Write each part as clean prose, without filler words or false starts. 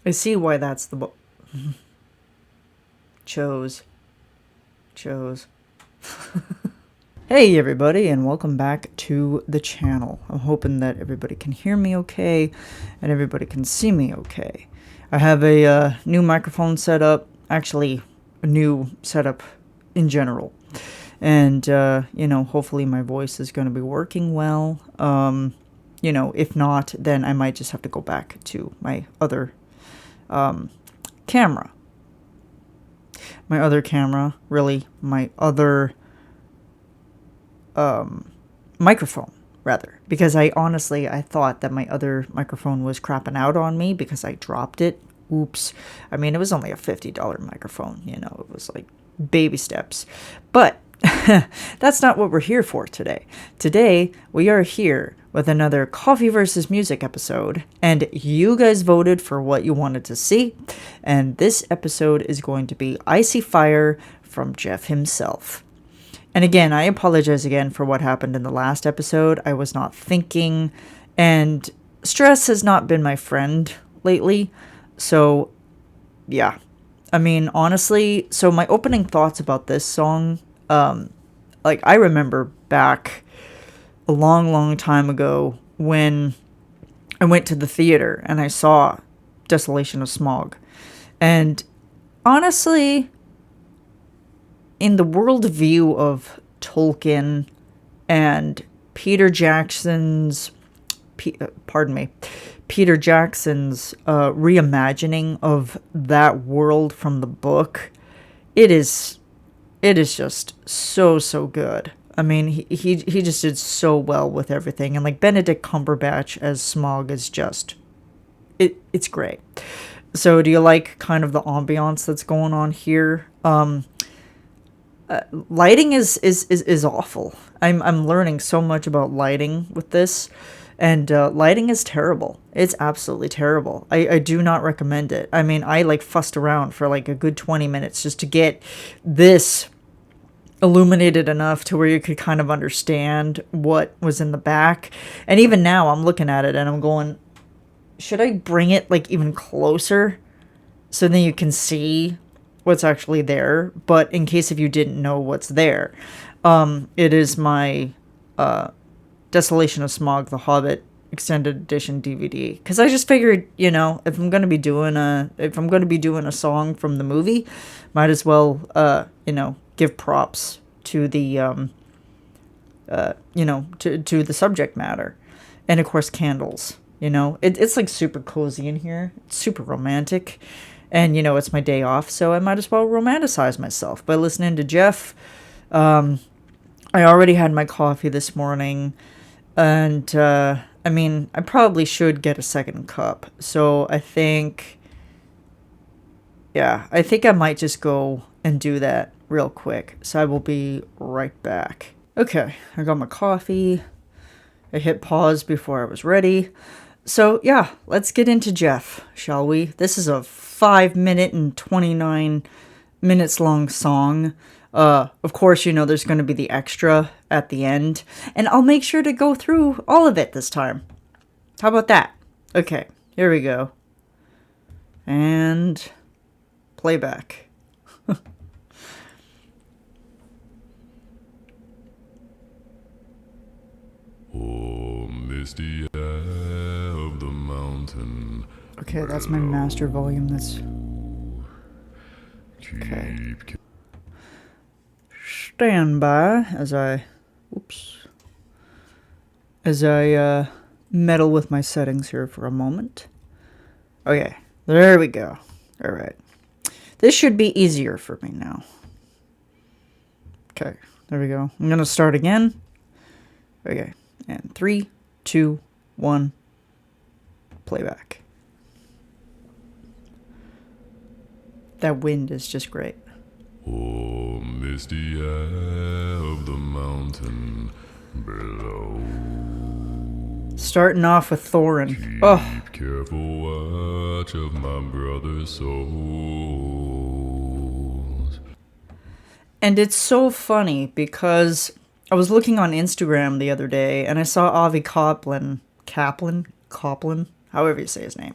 I see why that's the chose. Hey everybody, and welcome back to the channel. I'm hoping that everybody can hear me okay, and everybody can see me okay. I have a new microphone setup, actually a new setup in general. And, hopefully my voice is going to be working well. If not, then I might just have to go back to my other camera. My other microphone, rather. Because I thought that my other microphone was crapping out on me because I dropped it. Oops. I mean, it was only a $50 microphone, it was like baby steps. But that's not what we're here for today. Today, we are here with another Coffee versus Music episode, and you guys voted for what you wanted to see, and this episode is going to be Icy Fire from Geoff himself. And again, I apologize again for what happened in the last episode. I was not thinking, and stress has not been my friend lately, so yeah. I mean, honestly, so my opening thoughts about this song, I remember back a long time ago when I went to the theater and I saw Desolation of Smog. And honestly, in the worldview of Tolkien and Peter Jackson's reimagining of that world from the book, it is just so good. I mean, he just did so well with everything, and like Benedict Cumberbatch as Smaug is just it's great. So, do you like kind of the ambiance that's going on here? Lighting is awful. I'm learning so much about lighting with this. And lighting is terrible. It's absolutely terrible. I do not recommend it. I mean, I fussed around for a good 20 minutes just to get this illuminated enough to where you could kind of understand what was in the back. And even now I'm looking at it and I'm going, should I bring it even closer so then you can see what's actually there? But in case if you didn't know what's there, it is my Desolation of Smog, The Hobbit extended edition DVD. Because I just figured, if I'm gonna be doing a song from the movie, might as well, give props to the, to the subject matter, and of course candles. It's super cozy in here. It's super romantic, and it's my day off, so I might as well romanticize myself by listening to Geoff. I already had my coffee this morning. And, I mean, I probably should get a second cup. So I think I might just go and do that real quick. So I will be right back. Okay, I got my coffee. I hit pause before I was ready. So yeah, let's get into Geoff, shall we? This is a 5 minute and 29 minutes long song. Of course, there's going to be the extra at the end, and I'll make sure to go through all of it this time. How about that? Okay, here we go. And playback. Oh, misty air of the mountain. Okay, that's my master volume. That's okay. Stand by as I meddle with my settings here for a moment. Okay, there we go. All right, this should be easier for me now. Okay, there we go. I'm gonna start again. Okay, and 3, 2, 1, playback. That wind is just great. Oh, misty air of the mountain below. Starting off with Thorin. Keep careful watch of my brother's souls. And it's so funny because I was looking on Instagram the other day and I saw Avi Kaplan, however you say his name,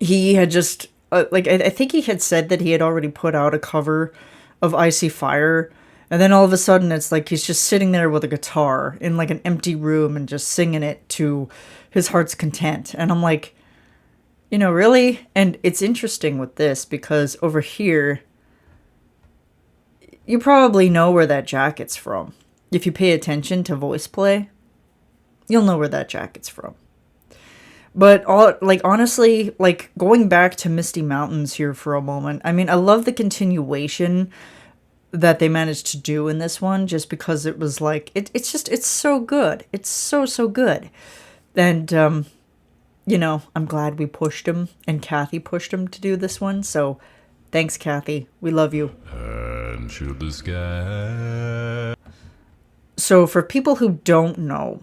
he had just like I think he had said that he had already put out a cover of Icy Fire, and then all of a sudden it's like he's just sitting there with a guitar in like an empty room and just singing it to his heart's content. And I'm like, really? And it's interesting with this because over here, you probably know where that jacket's from. If you pay attention to voice play, you'll know where that jacket's from. But honestly, like going back to Misty Mountains here for a moment, I mean, I love the continuation that they managed to do in this one, just because it was like it's so good. It's so good. And I'm glad we pushed him and Kathy pushed him to do this one. So thanks, Kathy. We love you. And should the sky. So for people who don't know,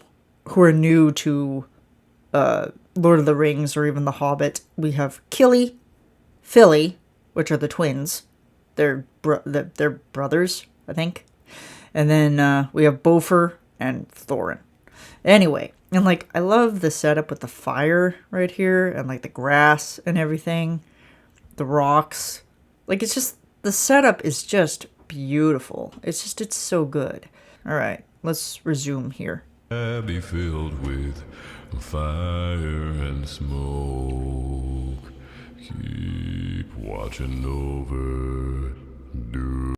who are new to Lord of the Rings or even The Hobbit, we have Killy, Philly, which are the twins. They're brothers, I think. And then we have Beaufort and Thorin. Anyway, and like I love the setup with the fire right here and like the grass and everything, the rocks. Like it's just the setup is just beautiful. It's so good. All right, let's resume here. Be filled with fire and smoke. Keep watching over. Do.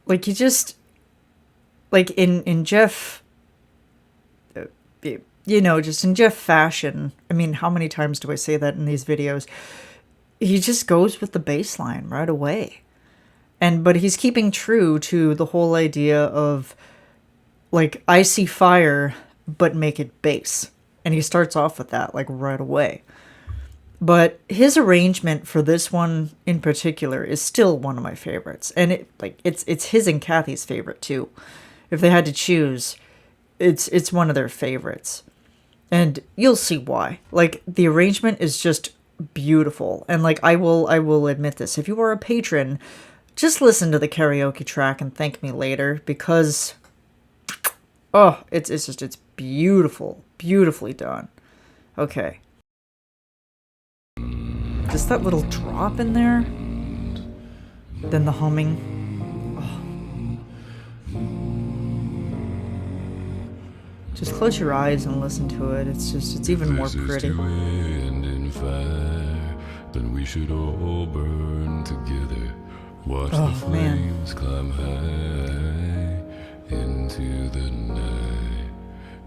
Like you just like in Geoff, just in Geoff fashion. I mean, how many times do I say that in these videos? He just goes with the bass line right away. But he's keeping true to the whole idea of like Icy Fire, but make it bass. And he starts off with that like right away. But his arrangement for this one in particular is still one of my favorites. And it's his and Kathy's favorite too. If they had to choose, it's one of their favorites. And you'll see why. Like the arrangement is just beautiful. And like I will admit this. If you are a patron, just listen to the karaoke track and thank me later, because it's beautiful, beautifully done. Okay. Just that little drop in there, then the humming. Just close your eyes and listen to it. It's even more pretty. Then we should all burn together. Watch the flames climb high into the night,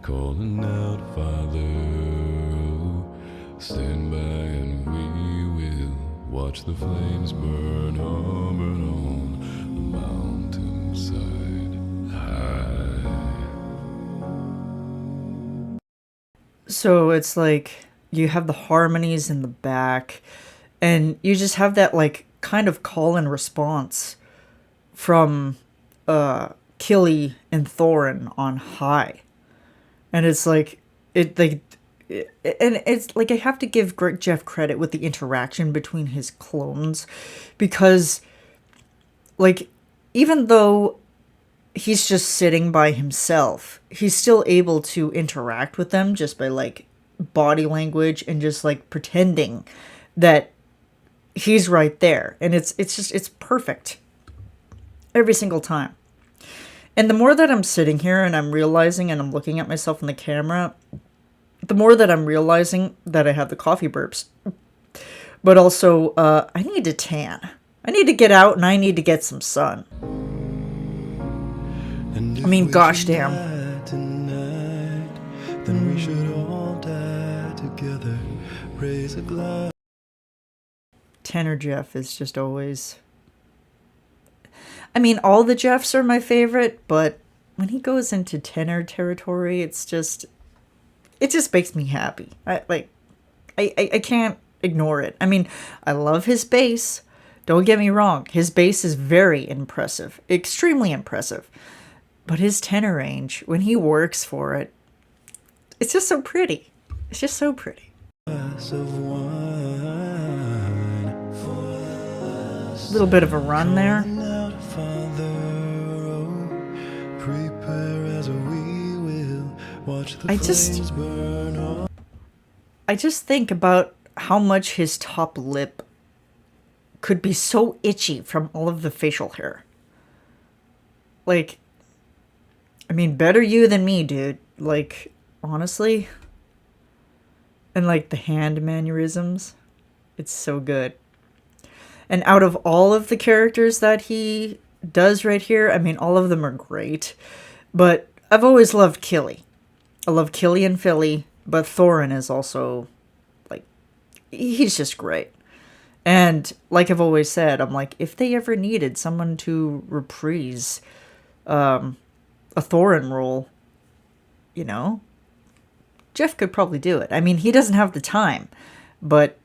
calling out, Father, stand by and we will watch the flames burn on the mountainside high. So it's like you have the harmonies in the back, and you just have that like kind of call and response from Killy and Thorin on high. And it's like and it's like I have to give Geoff credit with the interaction between his clones, because like even though he's just sitting by himself, he's still able to interact with them just by like body language and just like pretending that he's right there. And it's perfect every single time. And the more that I'm sitting here and I'm realizing and I'm looking at myself in the camera, the more that I'm realizing that I have the coffee burps. But also, I need to tan. I need to get out and I need to get some sun. I mean, gosh damn. Tonight, then we should all die together. Raise a glass. Tenor Geoff is just always... I mean, all the Geoffs are my favorite, but when he goes into tenor territory, it just makes me happy. I can't ignore it. I mean, I love his bass. Don't get me wrong. His bass is very impressive. Extremely impressive. But his tenor range, when he works for it, it's just so pretty. It's just so pretty. Little bit of a run there. I just think about how much his top lip could be so itchy from all of the facial hair. Like, I mean, better you than me, dude. Like, honestly. And like the hand mannerisms, it's so good. And out of all of the characters that he does right here, I mean, all of them are great. But I've always loved Killy. I love Killy and Philly, but Thorin is also, like, he's just great. And like I've always said, I'm like, if they ever needed someone to reprise a Thorin role, you know, Geoff could probably do it. I mean, he doesn't have the time, but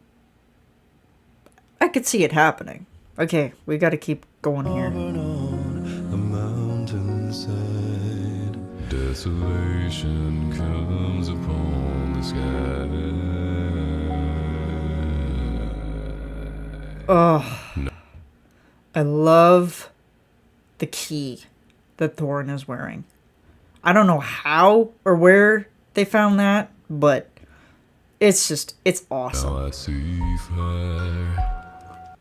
I could see it happening. Okay, we gotta keep going here. On the mountainside. Desolation comes upon the sky. Oh, I love the key that Thorin is wearing. I don't know how or where they found that, but it's awesome. Now I see fire.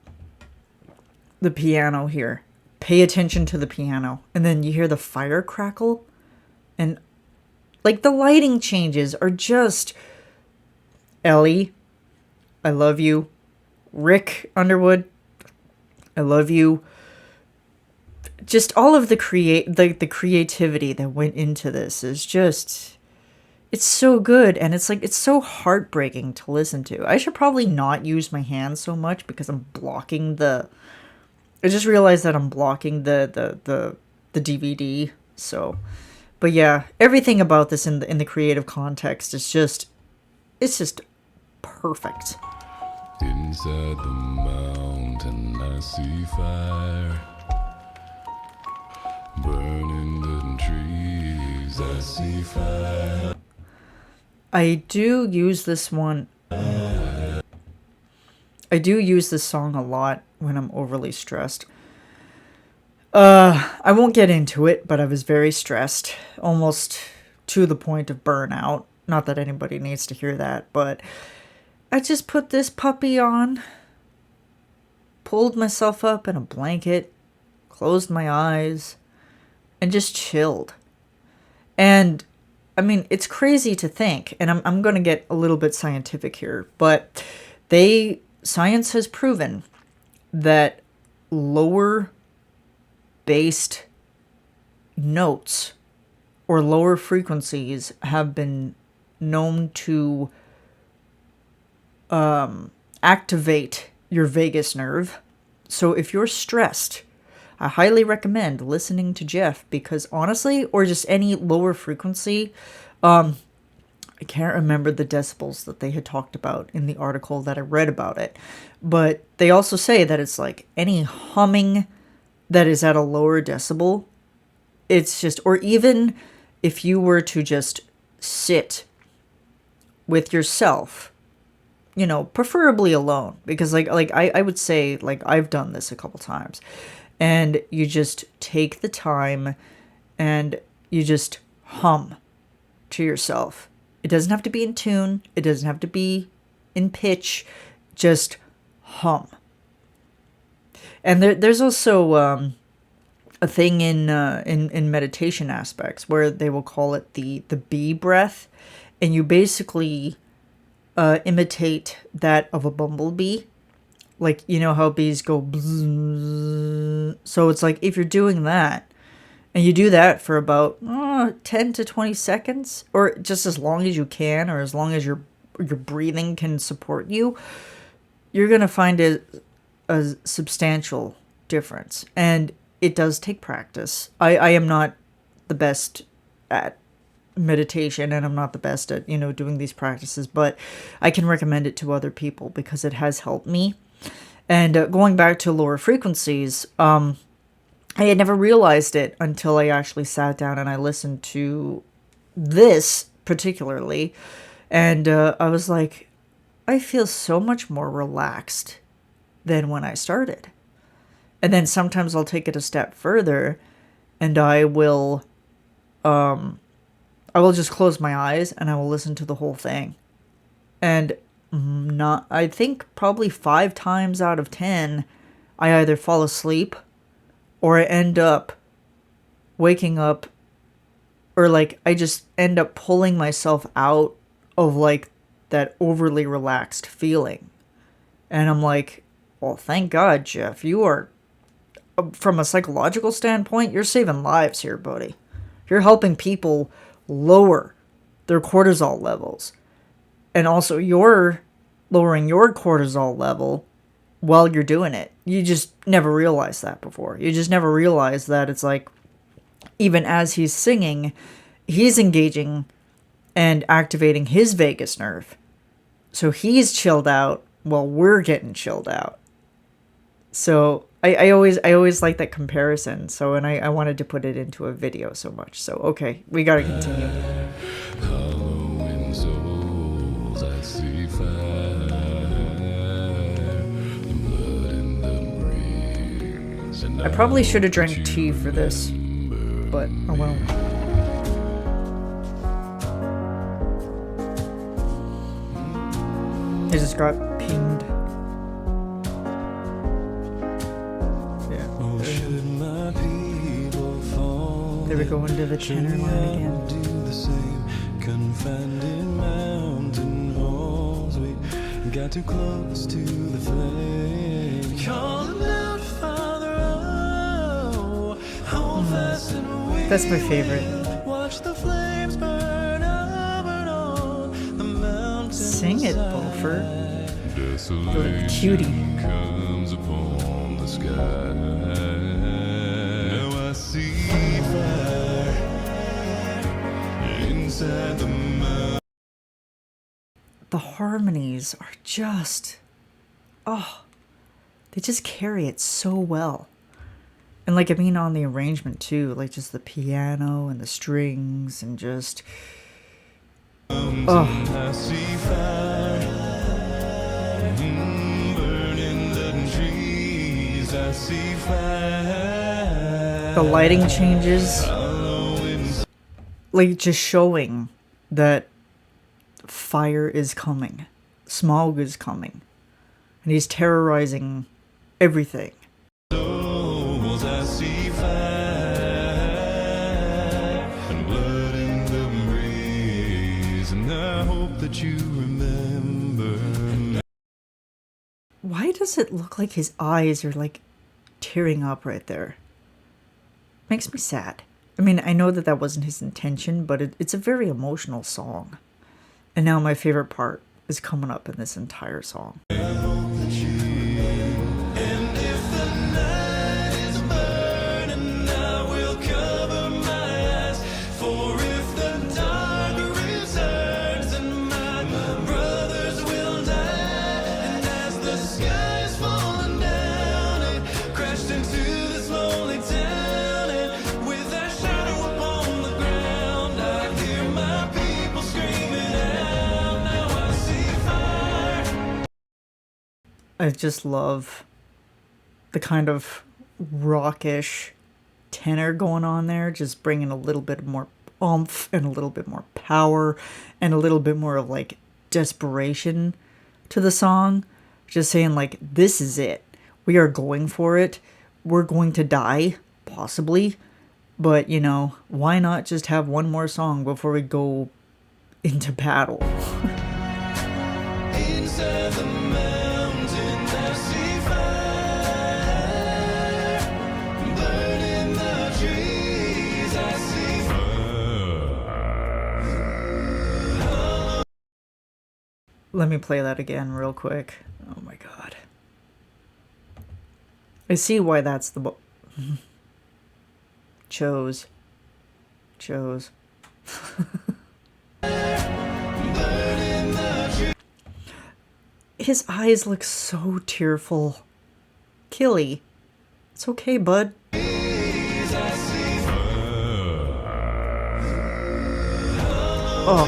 The piano here. Pay attention to the piano. And then you hear the fire crackle. And like the lighting changes are just... Ellie, I love you. Rick Underwood, I love you. Just all of the creativity that went into this is just... It's so good, and it's like, it's so heartbreaking to listen to. I should probably not use my hands so much because I'm blocking the... I just realized that I'm blocking the DVD, so... But yeah, everything about this in the creative context is just... It's just perfect. Inside the mountain I see fire. Burning the trees I see fire. I do use this one... I do use this song a lot when I'm overly stressed. I won't get into it, but I was very stressed. Almost to the point of burnout. Not that anybody needs to hear that, but... I just put this puppy on. Pulled myself up in a blanket. Closed my eyes. And just chilled. And... I mean, it's crazy to think, and I'm going to get a little bit scientific here, but science has proven that lower based notes or lower frequencies have been known to activate your vagus nerve. So if you're stressed, I highly recommend listening to Geoff because honestly, or just any lower frequency, I can't remember the decibels that they had talked about in the article that I read about it, but they also say that it's like any humming that is at a lower decibel, it's just, or even if you were to just sit with yourself, you know, preferably alone, because like I would say, like, I've done this a couple times. And you just take the time and you just hum to yourself. It doesn't have to be in tune. It doesn't have to be in pitch. Just hum. And there's also a thing in meditation aspects where they will call it the bee breath. And you basically imitate that of a bumblebee. Like, you know how bees go bzzz. So it's like if you're doing that, and you do that for about 10 to 20 seconds, or just as long as you can, or as long as your breathing can support you, you're going to find a substantial difference. And it does take practice. I am not the best at meditation, and I'm not the best at, you know, doing these practices, but I can recommend it to other people because it has helped me. And going back to lower frequencies, I had never realized it until I actually sat down and I listened to this particularly. And I was like, I feel so much more relaxed than when I started. And then sometimes I'll take it a step further and I will just close my eyes and I will listen to the whole thing. And Not, I think probably 5 times out of 10, I either fall asleep or I end up waking up, or like I just end up pulling myself out of like that overly relaxed feeling. And I'm like, well, thank God, Geoff, you are, from a psychological standpoint, you're saving lives here, buddy. You're helping people lower their cortisol levels. And also, you're lowering your cortisol level while you're doing it. You just never realized that before. You just never realized that it's like, even as he's singing, he's engaging and activating his vagus nerve. So he's chilled out while we're getting chilled out. So I always like that comparison. So, and I wanted to put it into a video so much. So, okay, we gotta continue. Halloween souls, I see fire. The blood in the breeze, and I probably should have hope drank that tea you for this, but oh well. I just got pinged. Oh, should my people fall, There we go into the tenor line again. do the same. Confined in mountain halls, we got too close to the flame. Calling out, Father, oh, hold fast and wait. That's my favorite. Watch the flames burn on the mountain. Sing it, Beaufort. desolation cutie. comes upon the sky. Now I see fire inside the mountain. The harmonies are just, oh, they just carry it so well. And like, I mean, on the arrangement too, like just the piano and the strings and just, oh, I see fire burning the trees. I see fire. the lighting changes, like just showing that fire is coming, smog is coming, and he's terrorizing everything. Souls, I see fire and blood in the breeze, and I hope that you remember. Why does it look like his eyes are like tearing up right there? Makes me sad. I mean, I know that that wasn't his intention, but it's a very emotional song. And now my favorite part is coming up in this entire song. I just love the kind of rockish tenor going on there, just bringing a little bit more oomph and a little bit more power and a little bit more of like desperation to the song. Just saying like, this is it. We are going for it. We're going to die, possibly. But, you know, why not just have one more song before we go into battle? Inside the mountain, I see fire burning the trees. I see fire. Let me play that again real quick. Oh my god. I see why that's the chose. His eyes look so tearful. Killy, it's okay, bud. Oh.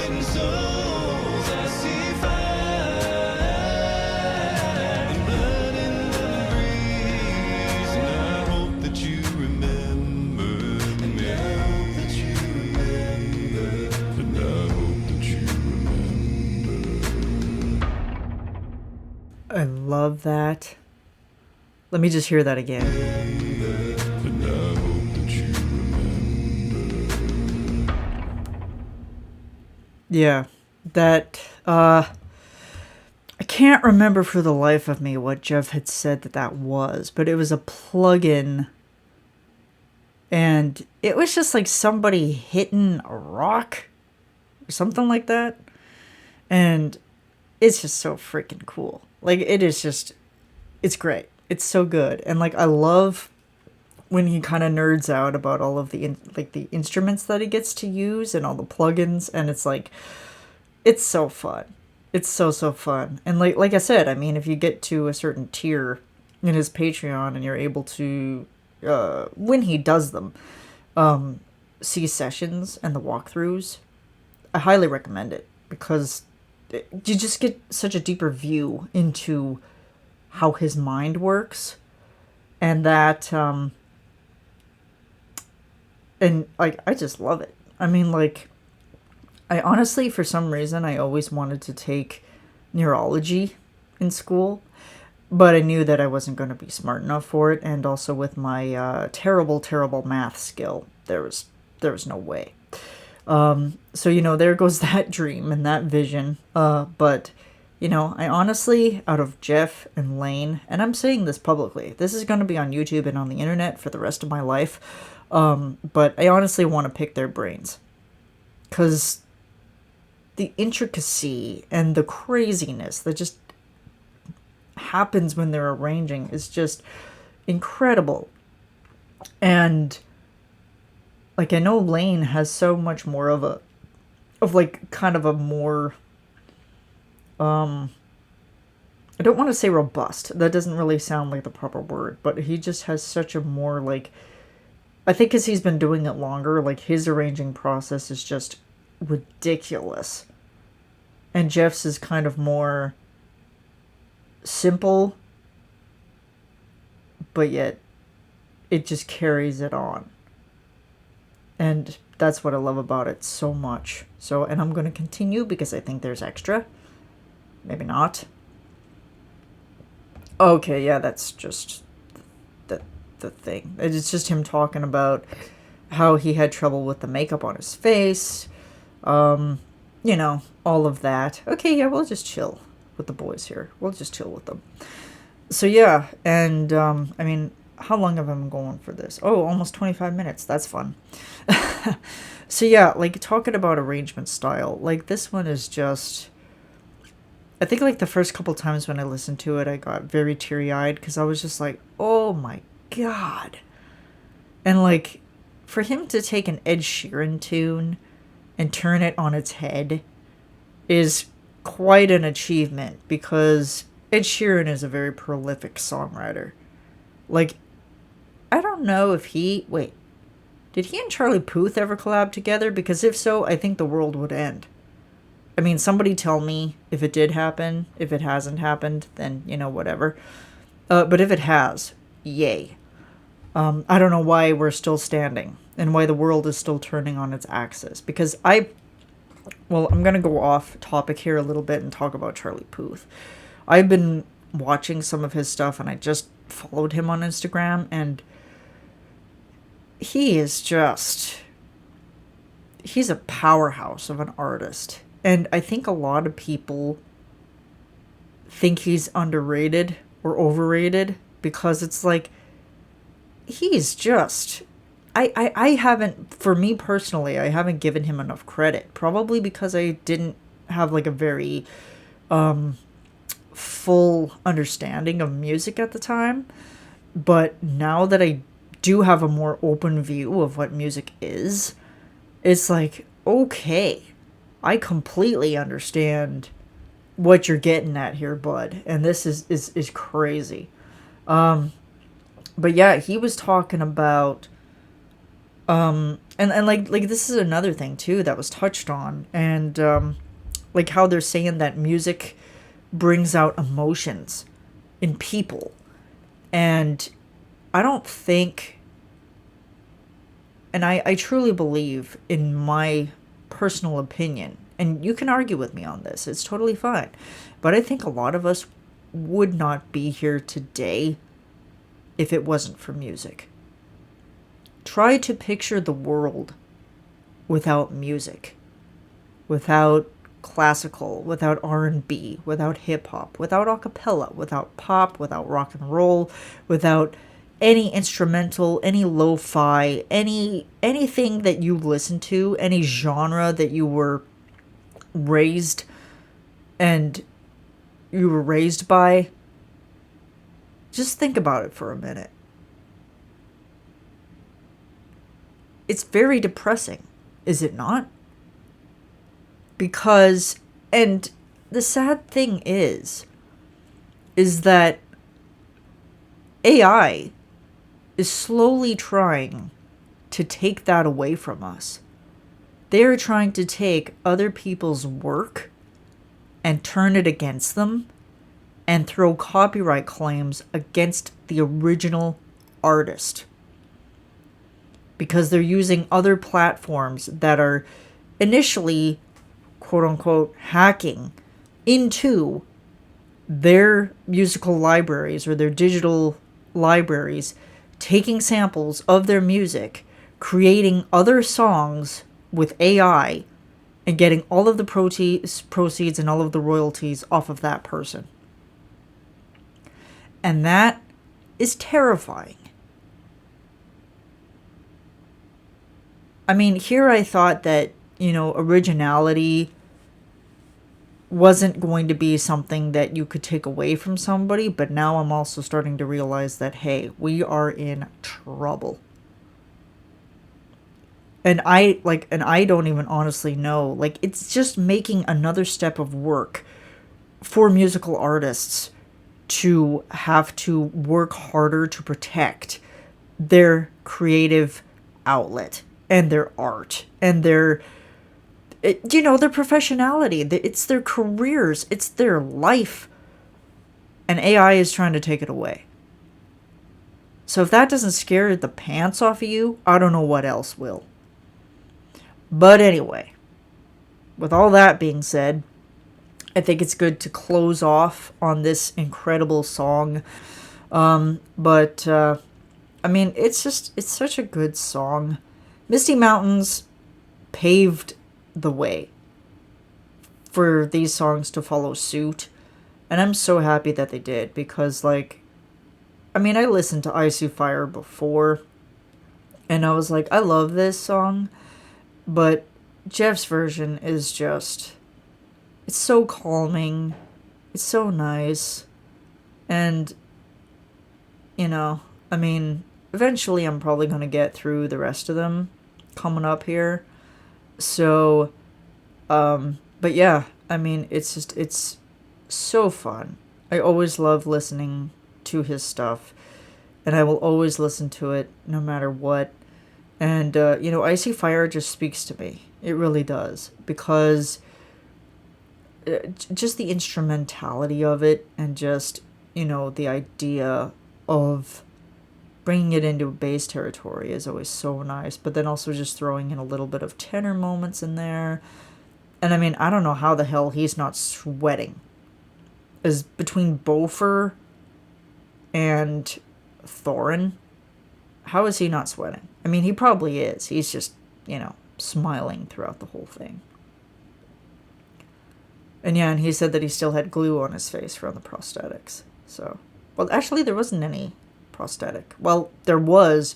love that. Let me just hear that again. And I hope that you remember. Yeah, that, I can't remember for the life of me what Geoff had said that was, but it was a plug-in, and it was just like somebody hitting a rock or something like that, and it's just so freaking cool. Like, it is just, it's great. It's so good. And like, I love when he kind of nerds out about all of the the instruments that he gets to use and all the plugins, and it's like, it's so fun. It's so fun. And like I said, I mean, if you get to a certain tier in his Patreon and you're able to when he does them, see sessions and the walkthroughs, I highly recommend it, because you just get such a deeper view into how his mind works, and that and like, I just love it. I mean, like, I honestly, for some reason, I always wanted to take neurology in school, but I knew that I wasn't going to be smart enough for it, and also with my terrible math skill, there was no way. So, you know, there goes that dream and that vision. But, you know, I honestly, out of Geoff and Lane, and I'm saying this publicly, this is going to be on YouTube and on the internet for the rest of my life. But I honestly want to pick their brains, because the intricacy and the craziness that just happens when they're arranging is just incredible. And like, I know Lane has so much more of like kind of a more, I don't want to say robust. That doesn't really sound like the proper word, but he just has such a more, like, I think because he's been doing it longer, like, his arranging process is just ridiculous. And Geoff's is kind of more simple, but yet it just carries it on. And that's what I love about it so much. So, and I'm going to continue because I think there's extra. Maybe not. Okay, yeah, that's just the thing. It's just him talking about how he had trouble with the makeup on his face. You know, all of that. Okay, yeah, we'll just chill with the boys here. We'll just chill with them. So, yeah, and, I mean, how long have I been going for this? Oh, almost 25 minutes. That's fun. So, yeah, like, talking about arrangement style, like, this one is just, I think, like, the first couple times when I listened to it, I got very teary-eyed, because I was just like, oh my God. And, like, for him to take an Ed Sheeran tune and turn it on its head is quite an achievement, because Ed Sheeran is a very prolific songwriter. Like, I don't know if did he and Charlie Puth ever collab together? Because if so, I think the world would end. I mean, somebody tell me if it did happen. If it hasn't happened, then, you know, whatever. But if it has, yay. I don't know why we're still standing and why the world is still turning on its axis. Because I'm going to go off topic here a little bit and talk about Charlie Puth. I've been watching some of his stuff, and I just followed him on Instagram, and he's a powerhouse of an artist. And I think a lot of people think he's underrated or overrated, because it's like, he's just, I haven't, for me personally, I haven't given him enough credit. Probably because I didn't have like a very full understanding of music at the time. But now that I do have a more open view of what music is, it's like, okay, I completely understand what you're getting at here, bud. And this is crazy. But yeah, he was talking about, and like this is another thing too that was touched on, and like how they're saying that music brings out emotions in people. And I don't think, and I truly believe, in my personal opinion, and you can argue with me on this, it's totally fine, but I think a lot of us would not be here today if it wasn't for music. Try to picture the world without music, without classical, without R&B, without hip hop, without a cappella, without pop, without rock and roll, without any instrumental, any lo-fi, anything that you listen to, any genre that you were raised by. Just think about it for a minute. It's very depressing, is it not? Because, and the sad thing is that AI is slowly trying to take that away from us. They are trying to take other people's work and turn it against them and throw copyright claims against the original artist. Because they're using other platforms that are initially, quote unquote, hacking into their musical libraries or their digital libraries, taking samples of their music, creating other songs with AI, and getting all of the proceeds and all of the royalties off of that person. And that is terrifying. I mean, here I thought that, originality wasn't going to be something that you could take away from somebody, but now I'm also starting to realize that, hey, we are in trouble. And I don't even honestly know, it's just making another step of work for musical artists to have to work harder to protect their creative outlet and their art and their professionality. It's their careers. It's their life. And AI is trying to take it away. So if that doesn't scare the pants off of you, I don't know what else will. But anyway, with all that being said, I think it's good to close off on this incredible song. It's such a good song. Misty Mountains paved the way for these songs to follow suit. And I'm so happy that they did, because I listened to Icy Fire before, and I was like, I love this song, but Geoff's version is just, it's so calming, it's so nice, and, eventually I'm probably going to get through the rest of them coming up here, so, but yeah, it's so fun. I always love listening to his stuff, and I will always listen to it no matter what. And Icy Fire just speaks to me. It really does, because just the instrumentality of it, and just the idea of bringing it into bass territory is always so nice, but then also just throwing in a little bit of tenor moments in there. And I don't know how the hell he's not sweating. As between Bofer and Thorin, how is he not sweating? He probably is. He's just, smiling throughout the whole thing. And yeah, and he said that he still had glue on his face from the prosthetics. So, well, actually, there wasn't any prosthetic. Well, there was,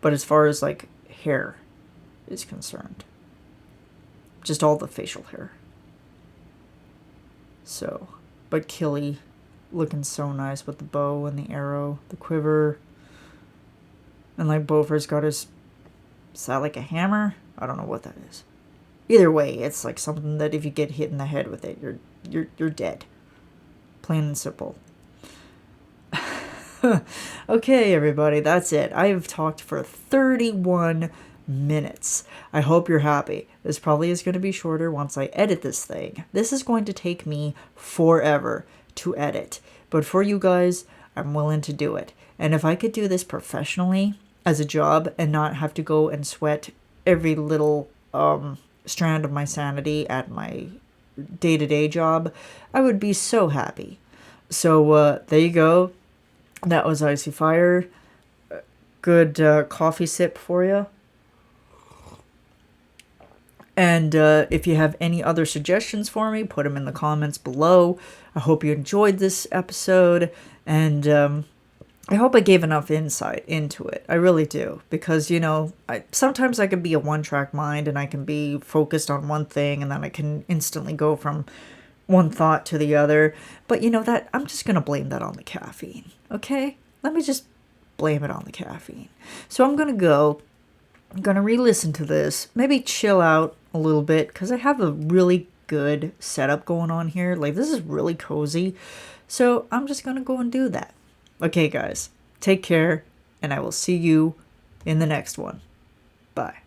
but as far as, hair is concerned, just all the facial hair. So, but Killy looking so nice with the bow and the arrow, the quiver. And Bofer's got his, is that a hammer? I don't know what that is. Either way, it's something that if you get hit in the head with it, you're dead. Plain and simple. Okay, everybody, that's it. I have talked for 31 minutes. I hope you're happy. This probably is going to be shorter once I edit this thing. This is going to take me forever to edit. But for you guys, I'm willing to do it. And if I could do this professionally as a job and not have to go and sweat every little strand of my sanity at my day-to-day job, I would be so happy. So there you go. That was Icy Fire. Good coffee sip for you. And if you have any other suggestions for me, put them in the comments below. I hope you enjoyed this episode, and I hope I gave enough insight into it. I really do, because sometimes I can be a one-track mind, and I can be focused on one thing, and then I can instantly go from one thought to the other. But that I'm just gonna blame that on the caffeine. Okay, let me just blame it on the caffeine. So I'm gonna re-listen to this, maybe chill out a little bit, because I have a really good setup going on here. Like, this is really cozy. So I'm just gonna go and do that. Okay, guys, take care, and I will see you in the next one. Bye.